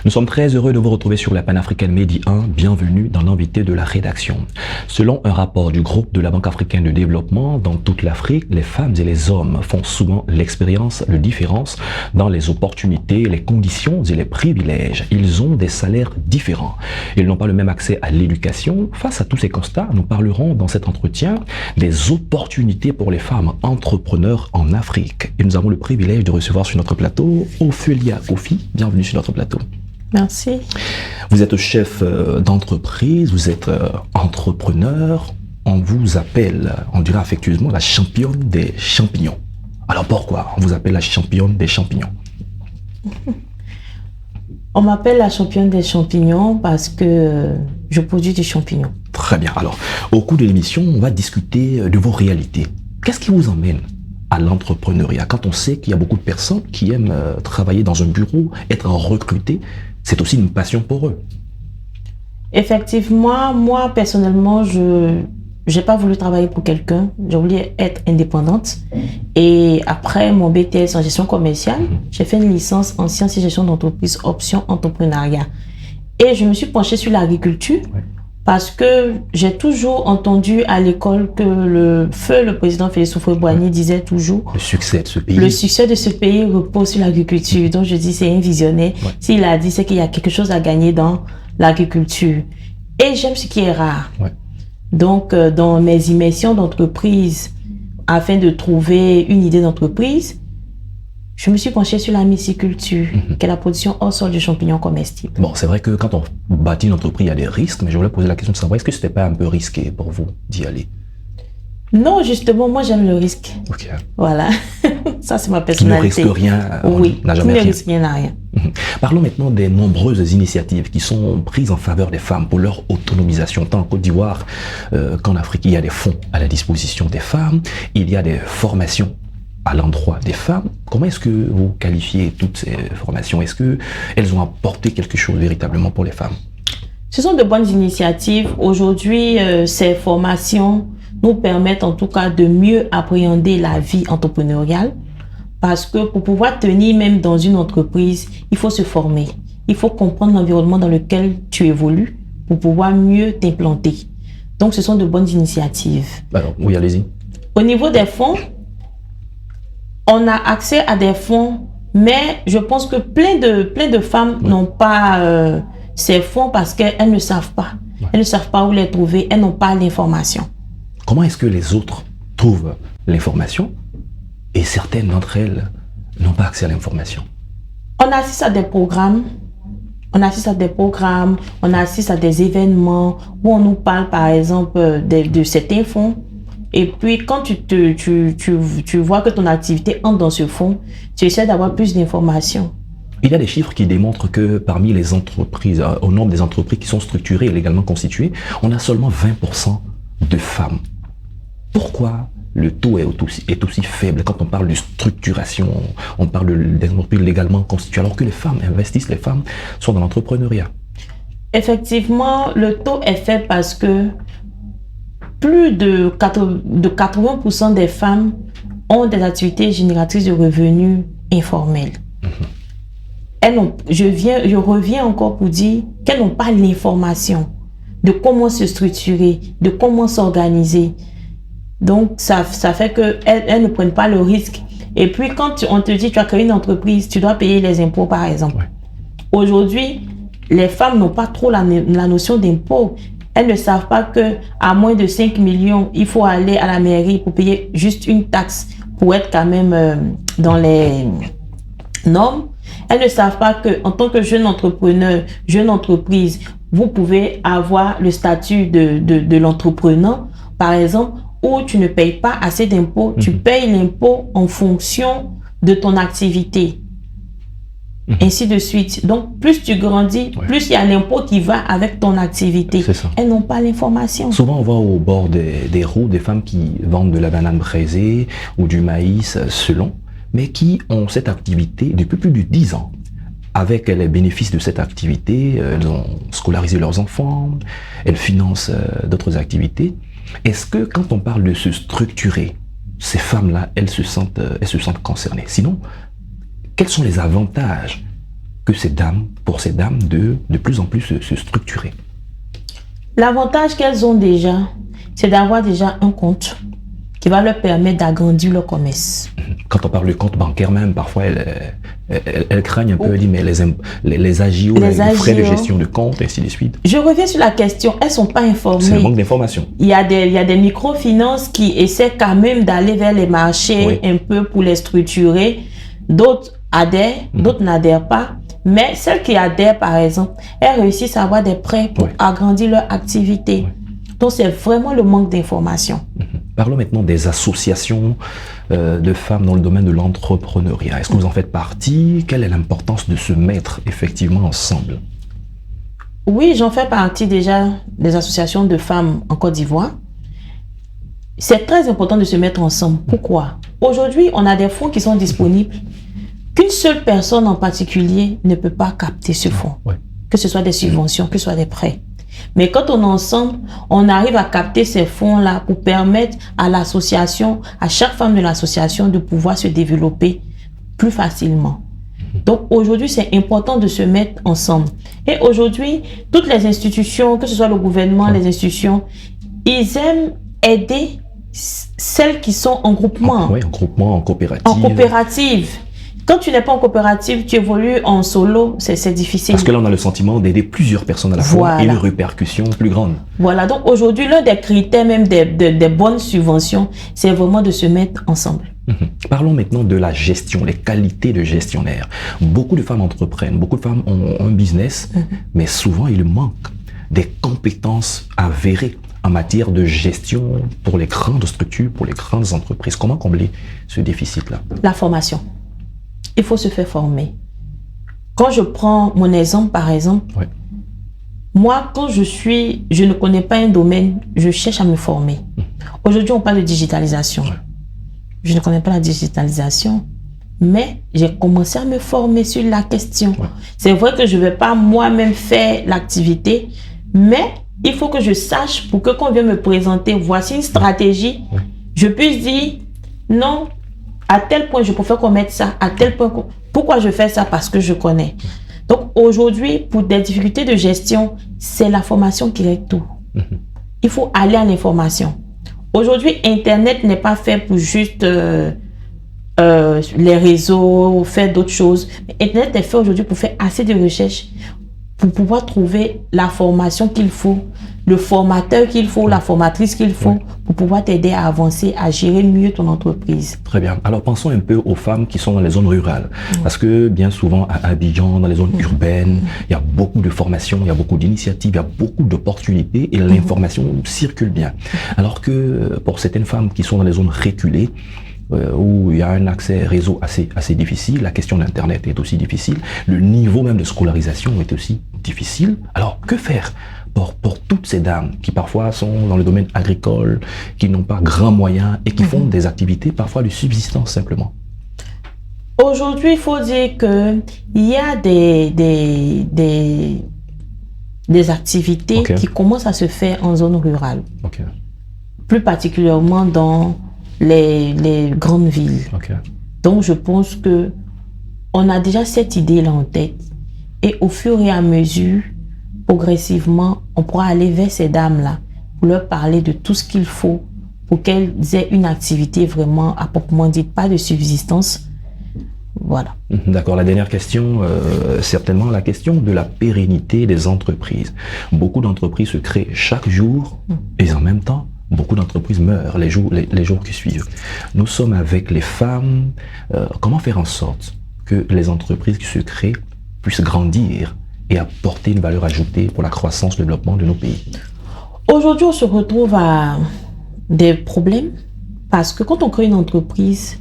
Nous sommes très heureux de vous retrouver sur la Pan-African Medi 1. Bienvenue dans l'invité de la rédaction. Selon un rapport du groupe de la Banque africaine de développement, dans toute l'Afrique, les femmes et les hommes font souvent l'expérience de différences dans les opportunités, les conditions et les privilèges. Ils ont des salaires différents. Ils n'ont pas le même accès à l'éducation. Face à tous ces constats, nous parlerons dans cet entretien des opportunités pour les femmes entrepreneurs en Afrique. Et nous avons le privilège de recevoir sur notre plateau Ophelia Kofi. Bienvenue sur notre plateau. Merci. Vous êtes chef d'entreprise, vous êtes entrepreneur. On vous appelle, on dirait affectueusement, la championne des champignons. Alors pourquoi on vous appelle la championne des champignons? On m'appelle la championne des champignons parce que je produis des champignons. Très bien. Alors, au cours de l'émission, on va discuter de vos réalités. Qu'est-ce qui vous emmène à l'entrepreneuriat? Quand on sait qu'il y a beaucoup de personnes qui aiment travailler dans un bureau, être recrutées, c'est aussi une passion pour eux. Effectivement, moi, personnellement, je n'ai pas voulu travailler pour quelqu'un. J'ai voulu être indépendante. Et après mon BTS en gestion commerciale, j'ai fait une licence en sciences et gestion d'entreprise, option entrepreneuriat. Et je me suis penchée sur l'agriculture. Ouais. Parce que j'ai toujours entendu à l'école que le président Félix Houphouët-Boigny disait toujours le succès de ce pays. Le succès de ce pays repose sur l'agriculture. Donc je dis c'est un visionnaire. Ouais. S'il a dit c'est qu'il y a quelque chose à gagner dans l'agriculture. Et j'aime ce qui est rare. Ouais. Donc dans mes immersions d'entreprise, afin de trouver une idée d'entreprise, je me suis penchée sur la myciculture, qui est la production hors sol de champignons comestibles. Bon, c'est vrai que quand on bâtit une entreprise, il y a des risques, mais je voulais poser la question de savoir, est-ce que ce n'était pas un peu risqué pour vous d'y aller? Non, justement, moi j'aime le risque. Ok. Voilà, ça c'est ma personnalité. Qui ne risque rien, oui, n'a jamais qui rien. ne risque rien à rien. Parlons maintenant des nombreuses initiatives qui sont prises en faveur des femmes pour leur autonomisation, tant en Côte d'Ivoire qu'en Afrique. Il y a des fonds à la disposition des femmes, il y a des formations à l'endroit des femmes. Comment est-ce que vous qualifiez toutes ces formations? Est-ce qu'elles ont apporté quelque chose véritablement pour les femmes? Ce sont de bonnes initiatives. Aujourd'hui, ces formations nous permettent en tout cas de mieux appréhender la vie entrepreneuriale. Parce que pour pouvoir tenir même dans une entreprise, il faut se former. Il faut comprendre l'environnement dans lequel tu évolues pour pouvoir mieux t'implanter. Donc, ce sont de bonnes initiatives. Alors, oui, allez-y. Au niveau des fonds, on a accès à des fonds, mais je pense que plein de femmes n'ont pas ces fonds parce qu'elles ne savent pas. Ouais. Elles ne savent pas où les trouver, elles n'ont pas l'information. Comment est-ce que les autres trouvent l'information et certaines d'entre elles n'ont pas accès à l'information? On assiste à des programmes, on assiste à des événements où on nous parle par exemple de certains fonds. Et puis, quand tu vois que ton activité entre dans ce fonds, tu essaies d'avoir plus d'informations. Il y a des chiffres qui démontrent que parmi les entreprises, au nombre des entreprises qui sont structurées et légalement constituées, on a seulement 20% de femmes. Pourquoi le taux est aussi faible quand on parle de structuration, on parle des entreprises légalement constituées, alors que les femmes investissent, les femmes sont dans l'entrepreneuriat? Effectivement, le taux est faible parce que plus de 80% des femmes ont des activités génératrices de revenus informels. Je reviens encore pour dire qu'elles n'ont pas l'information de comment se structurer, de comment s'organiser. Donc, ça fait qu'elles ne prennent pas le risque. Et puis, quand on te dit tu as créé une entreprise, tu dois payer les impôts, par exemple. Ouais. Aujourd'hui, les femmes n'ont pas trop la notion d'impôt. Elles ne savent pas qu'à moins de 5 millions, il faut aller à la mairie pour payer juste une taxe pour être quand même dans les normes. Elles ne savent pas qu'en tant que jeune entrepreneur, jeune entreprise, vous pouvez avoir le statut de l'entrepreneur, par exemple, où tu ne payes pas assez d'impôts. Tu payes l'impôt en fonction de ton activité. Ainsi de suite. Donc, plus tu grandis, plus il y a l'impôt qui va avec ton activité. Elles n'ont pas l'information. Souvent, on voit au bord des roues des femmes qui vendent de la banane braisée ou du maïs selon, mais qui ont cette activité depuis plus de 10 ans. Avec les bénéfices de cette activité, elles ont scolarisé leurs enfants, elles financent d'autres activités. Est-ce que quand on parle de se structurer, ces femmes-là, elles se sentent concernées? Sinon, quels sont les avantages que pour ces dames de plus en plus se structurer? L'avantage qu'elles ont déjà, c'est d'avoir déjà un compte qui va leur permettre d'agrandir leur commerce. Quand on parle de compte bancaire même, parfois elles craignent un peu, elles disent, mais les AGO, les frais de gestion de compte, et ainsi de suite. Je reviens sur la question, elles ne sont pas informées. C'est un manque d'information. Il y a des microfinances qui essaient quand même d'aller vers les marchés un peu pour les structurer. D'autres adhèrent, d'autres n'adhèrent pas. Mais celles qui adhèrent, par exemple, elles réussissent à avoir des prêts pour agrandir leur activité. Donc, c'est vraiment le manque d'information. Parlons maintenant des associations de femmes dans le domaine de l'entrepreneuriat. Est-ce que vous en faites partie? Quelle est l'importance de se mettre effectivement ensemble? Oui, j'en fais partie déjà des associations de femmes en Côte d'Ivoire. C'est très important de se mettre ensemble. Pourquoi? Aujourd'hui, on a des fonds qui sont disponibles. Qu'une seule personne en particulier ne peut pas capter ce fonds. Que ce soit des subventions, que ce soit des prêts. Mais quand on est ensemble, on arrive à capter ces fonds-là pour permettre à l'association, à chaque femme de l'association de pouvoir se développer plus facilement. Donc aujourd'hui, c'est important de se mettre ensemble. Et aujourd'hui, toutes les institutions, que ce soit le gouvernement, les institutions, ils aiment aider celles qui sont en groupement. Oui, en groupement, en coopérative. En coopérative. Quand tu n'es pas en coopérative, tu évolues en solo, c'est difficile. Parce que là, on a le sentiment d'aider plusieurs personnes à la fois et les répercussions plus grandes. Voilà, donc aujourd'hui, l'un des critères même des bonnes subventions, c'est vraiment de se mettre ensemble. Parlons maintenant de la gestion, les qualités de gestionnaire. Beaucoup de femmes entreprennent, beaucoup de femmes ont un business, mais souvent, il manque des compétences avérées en matière de gestion pour les grandes structures, pour les grandes entreprises. Comment combler ce déficit-là? La formation. Il faut se faire former. Quand je prends mon exemple, par exemple, moi, quand je ne connais pas un domaine, je cherche à me former. Aujourd'hui, on parle de digitalisation. Je ne connais pas la digitalisation, mais j'ai commencé à me former sur la question. C'est vrai que je ne vais pas moi-même faire l'activité, mais il faut que je sache pour que quand on vient me présenter, voici une stratégie, je puisse dire non. À tel point, je préfère qu'on mette ça. À tel point, pourquoi je fais ça? Parce que je connais. Donc, aujourd'hui, pour des difficultés de gestion, c'est la formation qui règle tout. Il faut aller à l'information. Aujourd'hui, Internet n'est pas fait pour juste les réseaux, faire d'autres choses. Internet est fait aujourd'hui pour faire assez de recherches, pour pouvoir trouver la formation qu'il faut, le formateur qu'il faut, la formatrice qu'il faut, pour pouvoir t'aider à avancer, à gérer mieux ton entreprise. Très bien. Alors, pensons un peu aux femmes qui sont dans les zones rurales. Parce que bien souvent, à Abidjan, dans les zones urbaines, il y a beaucoup de formations, il y a beaucoup d'initiatives, il y a beaucoup d'opportunités et l'information circule bien. Alors que pour certaines femmes qui sont dans les zones reculées, où il y a un accès réseau assez difficile, la question d'Internet est aussi difficile, le niveau même de scolarisation est aussi difficile. Alors, que faire pour toutes ces dames qui parfois sont dans le domaine agricole, qui n'ont pas grands moyens et qui font des activités parfois de subsistance simplement? Aujourd'hui, il faut dire qu'il y a des activités qui commencent à se faire en zone rurale. Plus particulièrement dans les grandes villes. Donc, je pense que on a déjà cette idée-là en tête. Et au fur et à mesure, progressivement, on pourra aller vers ces dames-là pour leur parler de tout ce qu'il faut pour qu'elles aient une activité vraiment à proprement dit, pas de subsistance. Voilà. D'accord. La dernière question, certainement la question de la pérennité des entreprises. Beaucoup d'entreprises se créent chaque jour et en même temps, beaucoup d'entreprises meurent les jours qui suivent. Nous sommes avec les femmes. Comment faire en sorte que les entreprises qui se créent puissent grandir et apporter une valeur ajoutée pour la croissance, le développement de nos pays? Aujourd'hui, on se retrouve à des problèmes parce que quand on crée une entreprise,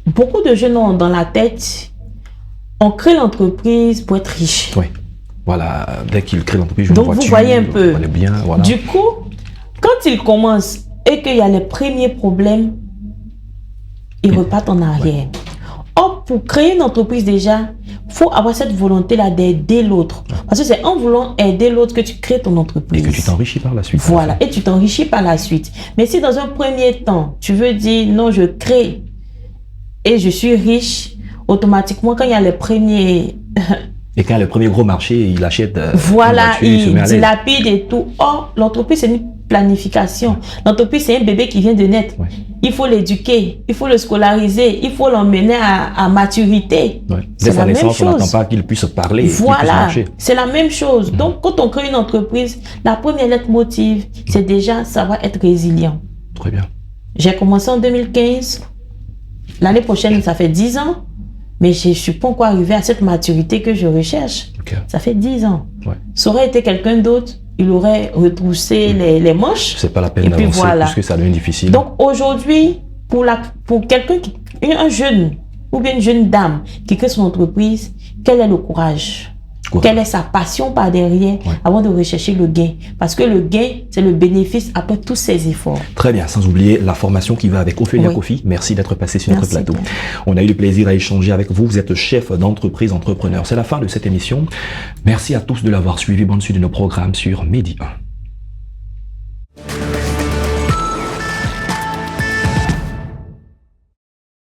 beaucoup de jeunes ont dans la tête, on crée l'entreprise pour être riche. Oui, voilà, dès qu'ils créent l'entreprise, donc vous voyez un peu. Bien, voilà. Du coup, quand ils commencent et qu'il y a les premiers problèmes, ils repartent en arrière. Or, pour créer une entreprise déjà, il faut avoir cette volonté-là d'aider l'autre. Parce que c'est en voulant aider l'autre que tu crées ton entreprise. Et que tu t'enrichis par la suite. Voilà, et tu t'enrichis par la suite. Mais si dans un premier temps, tu veux dire, non, je crée et je suis riche, automatiquement, quand il y a les premiers... Et quand le premier gros marché, il achète voilà, il se met à l'aise. dilapide et tout. Or, l'entreprise, c'est une planification. L'entreprise, c'est un bébé qui vient de naître. Ouais. Il faut l'éduquer, il faut le scolariser, il faut l'emmener à maturité. Ouais. Dès C'est sa la même naissance, on n'attend chose. pas qu'il puisse parler, qu'il puisse Voilà, marcher. c'est la même chose. Donc, quand on crée une entreprise, la première lettre motive, c'est déjà savoir être résilient. Très bien. J'ai commencé en 2015. L'année prochaine, ça fait 10 ans. Mais je ne suis pas encore arrivé à cette maturité que je recherche. Ok. Ça fait 10 ans. Ouais. Ça aurait été quelqu'un d'autre, il aurait retroussé les manches. C'est pas la peine Et puis d'avancer voilà. puisque ça devient difficile. Donc aujourd'hui, pour quelqu'un un jeune ou bien une jeune dame qui crée son entreprise, quel est le courage? Quelle est sa passion par derrière avant de rechercher le gain? Parce que le gain, c'est le bénéfice après tous ses efforts. Très bien, sans oublier la formation qui va avec Ophélia Kofi. Merci d'être passé sur notre plateau. Bien. On a eu le plaisir à échanger avec vous. Vous êtes chef d'entreprise, entrepreneur. C'est la fin de cette émission. Merci à tous de l'avoir suivi. Bonne suite de nos programmes sur Medi 1.